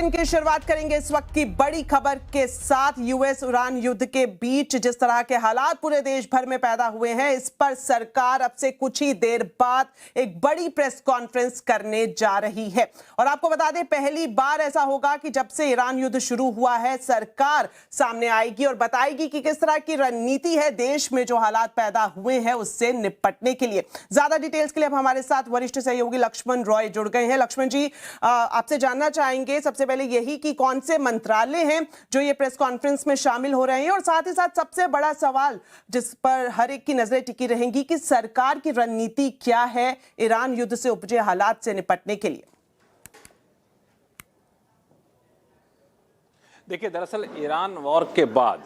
Bulletin की शुरुआत करेंगे इस वक्त की बड़ी खबर के साथ। यूएस ईरान युद्ध के बीच जिस तरह के हालात पूरे देश भर में पैदा हुए हैं, इस पर सरकार अब से कुछ ही देर बाद एक बड़ी प्रेस कॉन्फ्रेंस करने जा रही है। और आपको बता दें, पहली बार ऐसा होगा कि जब से ईरान युद्ध शुरू हुआ है, सरकार सामने आएगी और बताएगी कि किस तरह की रणनीति है देश में जो हालात पैदा हुए हैं उससे निपटने के लिए। ज्यादा डिटेल्स के लिए अब हमारे साथ वरिष्ठ सहयोगी लक्ष्मण रॉय जुड़ गए हैं। लक्ष्मण जी, आपसे जानना चाहेंगे सबसे पहले यही कि कौन से मंत्रालय हैं जो ये प्रेस कॉन्फ्रेंस में शामिल हो रहे हैं, और साथ ही साथ सबसे बड़ा सवाल जिस पर हर एक की नजरें टिकी रहेंगी कि सरकार की रणनीति क्या है ईरान युद्ध से उपजे हालात से निपटने के लिए। देखिए, दरअसल ईरान वॉर के बाद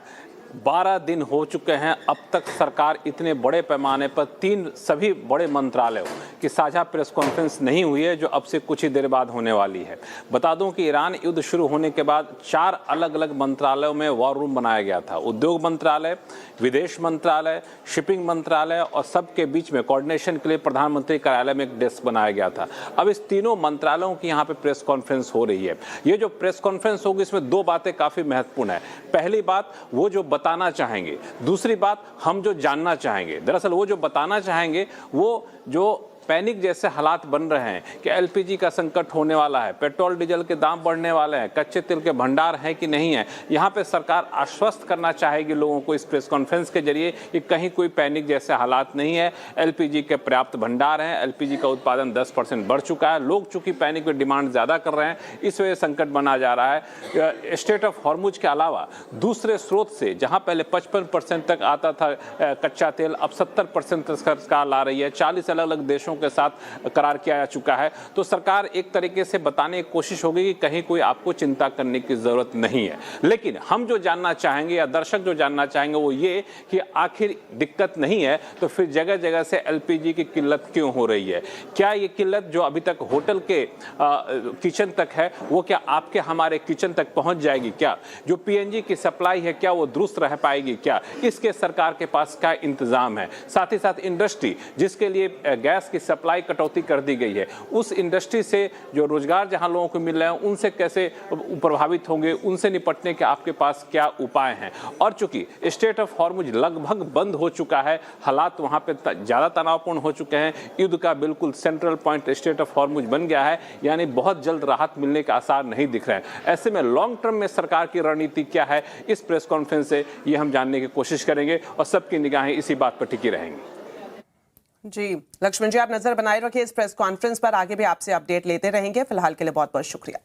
12 दिन हो चुके हैं। अब तक सरकार इतने बड़े पैमाने पर सभी बड़े मंत्रालयों की साझा प्रेस कॉन्फ्रेंस नहीं हुई है, जो अब से कुछ ही देर बाद होने वाली है। बता दूं कि ईरान युद्ध शुरू होने के बाद 4 अलग अलग मंत्रालयों में वॉर रूम बनाया गया था। उद्योग मंत्रालय, विदेश मंत्रालय, शिपिंग मंत्रालय और सबके बीच में कोऑर्डिनेशन के लिए प्रधानमंत्री कार्यालय में एक डेस्क बनाया गया था। अब इस तीनों मंत्रालयों की यहाँ पे प्रेस कॉन्फ्रेंस हो रही है। ये जो प्रेस कॉन्फ्रेंस होगी, इसमें 2 बातें काफी महत्वपूर्ण है। पहली बात, वो जो बताना चाहेंगे। दूसरी बात, हम जो जानना चाहेंगे। दरअसल वो जो बताना चाहेंगे, वो जो पैनिक जैसे हालात बन रहे हैं कि एलपीजी का संकट होने वाला है, पेट्रोल डीजल के दाम बढ़ने वाले हैं, कच्चे तेल के भंडार हैं कि नहीं है, यहाँ पे सरकार आश्वस्त करना चाहेगी लोगों को इस प्रेस कॉन्फ्रेंस के जरिए कि कहीं कोई पैनिक जैसे हालात नहीं है। एलपीजी के पर्याप्त भंडार हैं, एलपीजी का उत्पादन 10% बढ़ चुका है। लोग चूंकि पैनिक में डिमांड ज़्यादा कर रहे हैं, इस वजह संकट बना जा रहा है। स्टेट ऑफ हॉर्मुज के अलावा दूसरे स्रोत से, जहाँ पहले 55% तक आता था कच्चा तेल, अब 70% तक सरकार ला रही है। 40 अलग अलग देशों के साथ करार किया जा चुका है। तो सरकार एक तरीके से बताने की कोशिश होगी कि कहीं कोई आपको चिंता करने की जरूरत नहीं है। लेकिन हम जो जानना चाहेंगे या दर्शक जो जानना चाहेंगे वो ये कि आखिर दिक्कत नहीं है तो फिर जगह जगह से एलपीजी की किल्लत क्यों हो रही है? क्या ये किल्लत जो अभी तक होटल के किचन तक है, वो क्या आपके हमारे किचन तक पहुंच जाएगी? क्या जो पीएनजी की सप्लाई है, क्या वो दुरुस्त रह पाएगी? क्या इसके सरकार के पास क्या इंतजाम है? साथ ही साथ इंडस्ट्री जिसके लिए गैस की सप्लाई कटौती कर दी गई है, उस इंडस्ट्री से जो रोजगार जहां लोगों को मिल रहे हैं, उनसे कैसे प्रभावित होंगे? उनसे निपटने के आपके पास क्या उपाय हैं? और चूंकि स्टेट ऑफ हॉर्मुज लगभग बंद हो चुका है, हालात वहां पे ज्यादा तनावपूर्ण हो चुके हैं, युद्ध का बिल्कुल central point state of Hormuz बन गया है, यानी बहुत जल्द राहत मिलने के आसार नहीं दिख रहे हैं। ऐसे में लॉन्ग टर्म में सरकार की रणनीति क्या है, इस प्रेस कॉन्फ्रेंस से ये हम जानने की कोशिश करेंगे और सबकी निगाहें इसी बात पर टिकी रहेंगी। जी लक्ष्मण जी, आप नजर बनाए रखिए इस प्रेस कॉन्फ्रेंस पर, आगे भी आपसे अपडेट लेते रहेंगे। फिलहाल के लिए बहुत बहुत शुक्रिया।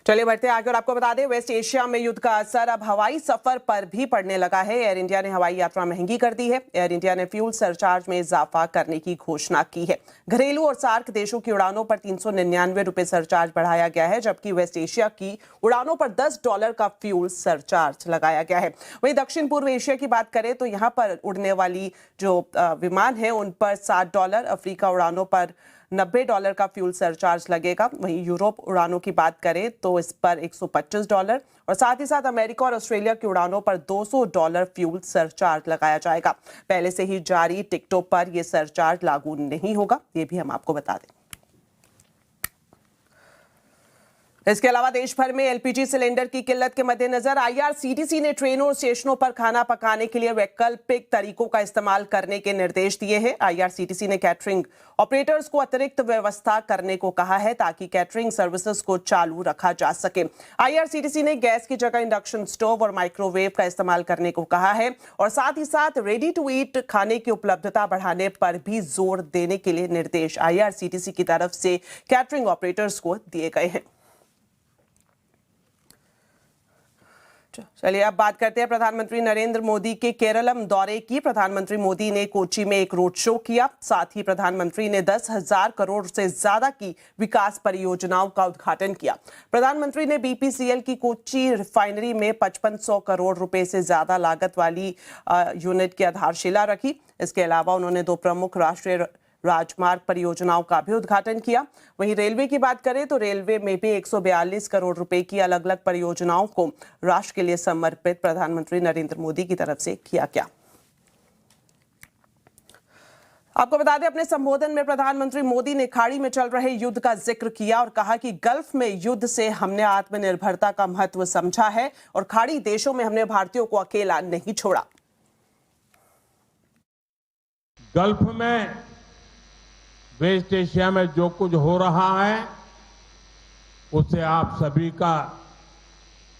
चलिए बढ़ते आगे और आपको बता दें, वेस्ट एशिया में युद्ध का असर अब हवाई सफर पर भी पड़ने लगा है। एयर इंडिया ने हवाई यात्रा महंगी कर दी है। एयर इंडिया ने फ्यूल सरचार्ज में इजाफा करने की घोषणा की है। घरेलू और सार्क देशों की उड़ानों पर 399 रुपए सरचार्ज बढ़ाया गया है, जबकि वेस्ट एशिया की उड़ानों पर $10 का फ्यूल सरचार्ज लगाया गया है। वहीं दक्षिण पूर्व एशिया की बात करें तो यहाँ पर उड़ने वाली जो विमान है उन पर $60, अफ्रीका उड़ानों पर $90 का फ्यूल सरचार्ज लगेगा। वहीं यूरोप उड़ानों की बात करें तो इस पर $125 और साथ ही साथ अमेरिका और ऑस्ट्रेलिया की उड़ानों पर $200 फ्यूल सरचार्ज लगाया जाएगा। पहले से ही जारी टिकटों पर यह सरचार्ज लागू नहीं होगा, ये भी हम आपको बता दें। इसके अलावा देश भर में एलपीजी सिलेंडर की किल्लत के मद्देनजर आईआरसीटीसी ने ट्रेनों और स्टेशनों पर खाना पकाने के लिए वैकल्पिक तरीकों का इस्तेमाल करने के निर्देश दिए हैं। आईआरसीटीसी ने कैटरिंग ऑपरेटर्स को अतिरिक्त व्यवस्था करने को कहा है ताकि कैटरिंग सर्विसेज को चालू रखा जा सके। आईआरसीटीसी ने गैस की जगह इंडक्शन स्टोव और माइक्रोवेव का इस्तेमाल करने को कहा है और साथ ही साथ रेडी टू ईट खाने की उपलब्धता बढ़ाने पर भी जोर देने के लिए निर्देश आईआरसीटीसी की तरफ से कैटरिंग ऑपरेटर्स को दिए गए हैं। चलिए अब बात करते हैं प्रधानमंत्री नरेंद्र मोदी के केरलम दौरे की। प्रधानमंत्री मोदी ने कोची में एक रोड शो किया। साथ ही प्रधानमंत्री ने 10,000 करोड़ से ज्यादा की विकास परियोजनाओं का उद्घाटन किया। प्रधानमंत्री ने बीपीसीएल की कोची रिफाइनरी में 5500 करोड़ रुपए से ज्यादा लागत वाली यूनिट की आधारशिला रखी। इसके अलावा उन्होंने 2 प्रमुख राष्ट्रीय राजमार्ग परियोजनाओं का भी उद्घाटन किया। वहीं रेलवे की बात करें तो रेलवे में भी 142 करोड़ रुपए की अलग अलग परियोजनाओं को राष्ट्र के लिए समर्पित प्रधानमंत्री नरेंद्र मोदी की तरफ से किया गया। आपको बता दें, अपने संबोधन में प्रधानमंत्री मोदी ने खाड़ी में चल रहे युद्ध का जिक्र किया और कहा कि गल्फ में युद्ध से हमने आत्मनिर्भरता का महत्व समझा है और खाड़ी देशों में हमने भारतीयों को अकेला नहीं छोड़ा। गल्फ में, वेस्ट एशिया में जो कुछ हो रहा है उससे आप सभी का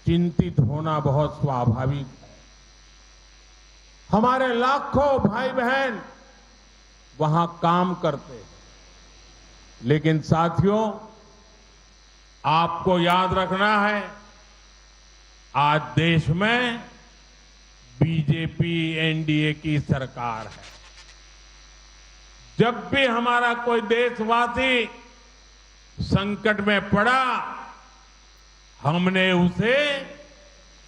चिंतित होना बहुत स्वाभाविक है। हमारे लाखों भाई बहन वहां काम करते हैं, लेकिन साथियों, आपको याद रखना है, आज देश में बीजेपी एनडीए की सरकार है। जब भी हमारा कोई देशवासी संकट में पड़ा, हमने उसे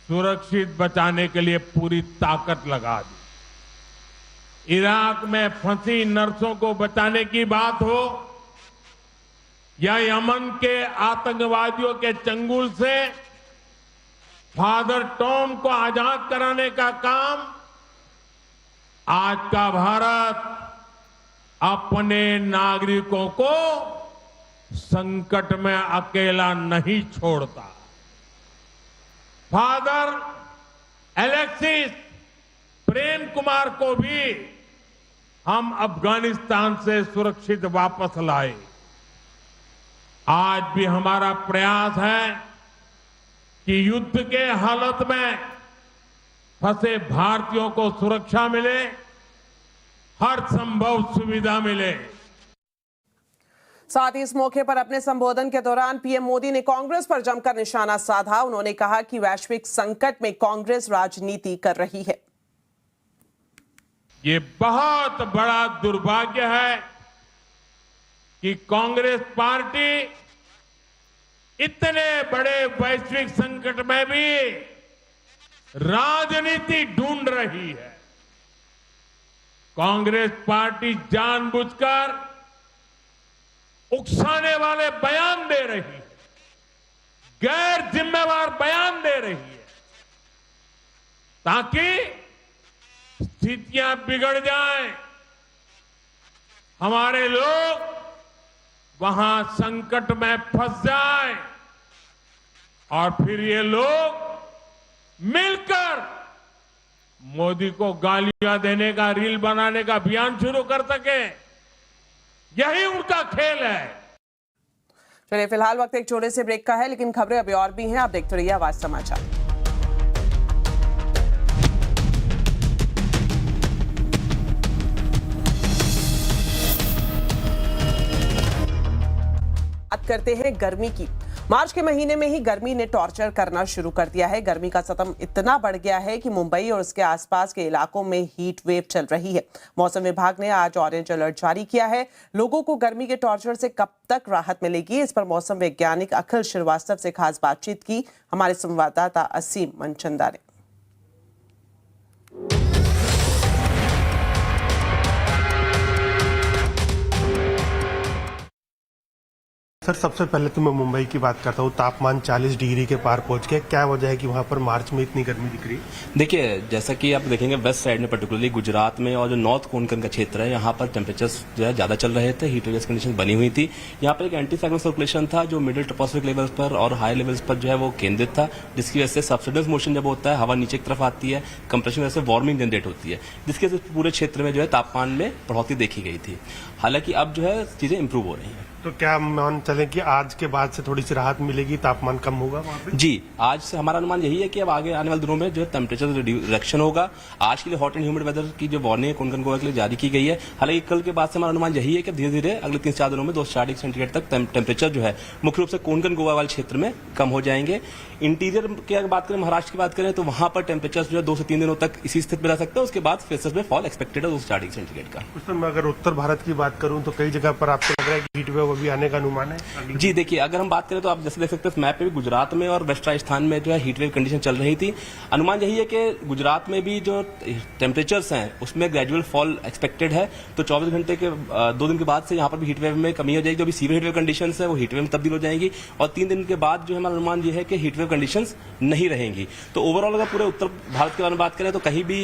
सुरक्षित बचाने के लिए पूरी ताकत लगा दी। इराक में फंसी नर्सों को बचाने की बात हो या यमन के आतंकवादियों के चंगुल से फादर टॉम को आजाद कराने का काम, आज का भारत अपने नागरिकों को संकट में अकेला नहीं छोड़ता। फादर एलेक्सिस प्रेम कुमार को भी हम अफगानिस्तान से सुरक्षित वापस लाए। आज भी हमारा प्रयास है कि युद्ध के हालत में फंसे भारतीयों को सुरक्षा मिले, हर संभव सुविधा मिले। साथ ही इस मौके पर अपने संबोधन के दौरान पीएम मोदी ने कांग्रेस पर जमकर निशाना साधा। उन्होंने कहा कि वैश्विक संकट में कांग्रेस राजनीति कर रही है। ये बहुत बड़ा दुर्भाग्य है कि कांग्रेस पार्टी इतने बड़े वैश्विक संकट में भी राजनीति ढूंढ रही है। कांग्रेस पार्टी जानबूझकर उकसाने वाले बयान दे रही है, गैर जिम्मेवार बयान दे रही है, ताकि स्थितियां बिगड़ जाएं, हमारे लोग वहां संकट में फंस जाएं और फिर ये लोग मिलकर मोदी को गालियां देने का, रील बनाने का अभियान शुरू कर सके। यही उनका खेल है। चलिए, फिलहाल वक्त एक छोटे से ब्रेक का है, लेकिन खबरें अभी और भी हैं। आप देखते रहिए आवाज समाचार। बात करते हैं गर्मी की। मार्च के महीने में ही गर्मी ने टॉर्चर करना शुरू कर दिया है। गर्मी का सतम इतना बढ़ गया है कि मुंबई और उसके आसपास के इलाकों में हीट वेव चल रही है। मौसम विभाग ने आज ऑरेंज अलर्ट जारी किया है। लोगों को गर्मी के टॉर्चर से कब तक राहत मिलेगी, इस पर मौसम वैज्ञानिक अखिल श्रीवास्तव से खास बातचीत की हमारे संवाददाता असीम मनचंदा ने। सर, सबसे पहले तो मैं मुंबई की बात करता हूँ। तापमान 40 डिग्री के पार पहुंच गया। क्या वजह है कि वहाँ पर मार्च में इतनी गर्मी दिख रही है? देखिए, जैसा कि आप देखेंगे वेस्ट साइड में, पर्टिकुलरली गुजरात में और जो नॉर्थ कोंकण का क्षेत्र है, यहाँ पर टेम्परेचर्स जो है ज्यादा चल रहे थे, हीट वेव कंडीशन बनी हुई थी। यहाँ पर एक एंटी साइक्लोन सर्कुलेशन था जो मिडिल ट्रोपोस्फेरिक लेवल्स पर और हाई लेवल्स पर जो है वो केंद्रित था, जिसकी वजह से सबसिडेंस मोशन जब होता है, हवा नीचे की तरफ आती है, कंप्रेशन वजह से वार्मिंग जनरेट होती है, जिसके वजह से पूरे क्षेत्र में जो है तापमान में बढ़ोतरी देखी गई थी। हालांकि अब जो है चीजें इंप्रूव हो रही हैं। तो क्या मान चले कि आज के बाद से थोड़ी सी राहत मिलेगी, तापमान कम होगा वहाँ पे? जी, आज से हमारा अनुमान यही है कि अब आगे आने वाले दिनों में जो है टेम्परेचर रिडक्शन होगा। आज के लिए हॉट एंड ह्यूमिड वेदर की जो वार्निंग कोंकण गोवा के लिए जारी की गई है। हालांकि कल के बाद से हमारा अनुमान यही है कि धीरे धीरे अगले 3-4 दिनों में 2 डिग्री सेंटीग्रेड तक टेम्परेचर जो है मुख्य रूप से कोंकण गोवा वाले क्षेत्र में कम हो जाएंगे। इंटीरियर की अगर बात करें, महाराष्ट्र की बात करें, तो वहां पर टेम्परेचर जो है 2 से 3 दिनों तक इसी स्थिति में रह सकता है। उसके बाद फेसेस में फॉल एक्सपेक्टेड है 2-4 डिग्री सेंटीग्रेड का। उस समय अगर उत्तर भारत की बात करूं तो कई जगह पर आपको लग रहा है कि हीट वेव अभी आने का अनुमान है? है जी देखिए, अगर हम बात करें तो आप जैसे देख सकते हैं मैप पे भी गुजरात में और वेस्ट राजस्थान में जो है हीट वेव कंडीशन चल रही थी। अनुमान यही है कि गुजरात में भी जो टेम्परेचर्स हैं उसमें ग्रेजुअल फॉल एक्सपेक्टेड है। तो 24 घंटे के 2 दिन के बाद से यहाँ पर भी हीट वेव में कमी हो जाएगी। जो भी सीवियर हीट वेव कंडीशन है वो हीट वेव में तब्दील हो जाएंगी और 3 दिन के बाद जो है हमारा अनुमान ये है कि हीट वेव कंडीशन नहीं रहेंगी। तो ओवरऑल अगर पूरे उत्तर भारत के बारे में बात करें तो कहीं भी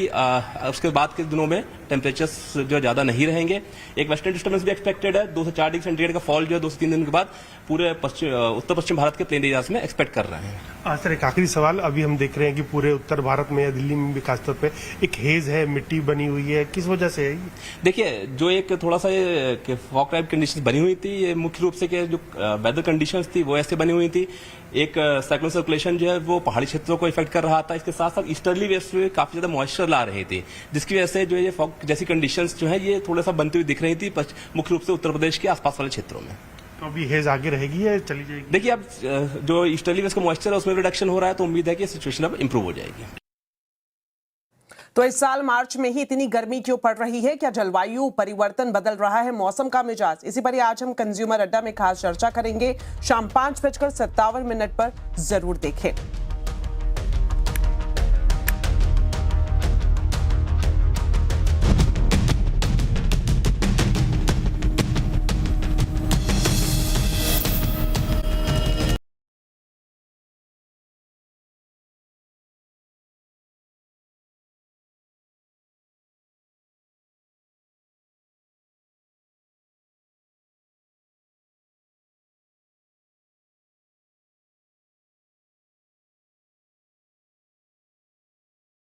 उसके बाद के दिनों में टेम्परेचर्स जो ज्यादा नहीं रहेंगे। एक वेस्टर्न डिस्टर्बेंस भी एक्सपेक्टेड है। 2 से 4 डिग्री सेंटीग्रेड का फॉल जो है 2 से 3 दिन के बाद पूरे उत्तर पश्चिम भारत के प्लेन एरियाज में एक्सपेक्ट कर रहे हैं। सर एक आखिरी सवाल, अभी हम देख रहे हैं कि पूरे उत्तर भारत में या दिल्ली में भी खासतौर पे एक हेज है, मिट्टी बनी हुई है, किस वजह से है ये? देखिए, जो एक थोड़ा सा फॉग टाइप कंडीशन बनी हुई थी, ये मुख्य रूप से जो वेदर कंडीशंस थी वो ऐसे बनी हुई थी। एक साइक्लोन सर्कुलेशन जो है वो पहाड़ी क्षेत्रों को इफेक्ट कर रहा था। इसके साथ साथ ईस्टर्ली वेस्ट में काफी ज्यादा मॉइस्चर ला रही थी, जिसकी वजह से जो ये फॉग जैसी कंडीशंस जो है ये थोड़ा सा बनती हुई दिख रही थी मुख्य रूप से उत्तर प्रदेश के आसपास वाले क्षेत्रों में। तो अभी हेज आगे रहेगी या चली जाएगी? देखिए, अब जो ईस्टर्ली वेस्ट का मॉइस्चर है उसमें रिडक्शन हो रहा है, तो उम्मीद है कि सिचुएशन अब इंप्रूव हो जाएगी। तो इस साल मार्च में ही इतनी गर्मी क्यों पड़ रही है? क्या जलवायु परिवर्तन बदल रहा है मौसम का मिजाज? इसी पर ही आज हम कंज्यूमर अड्डा में खास चर्चा करेंगे। शाम 5:57 पर जरूर देखें।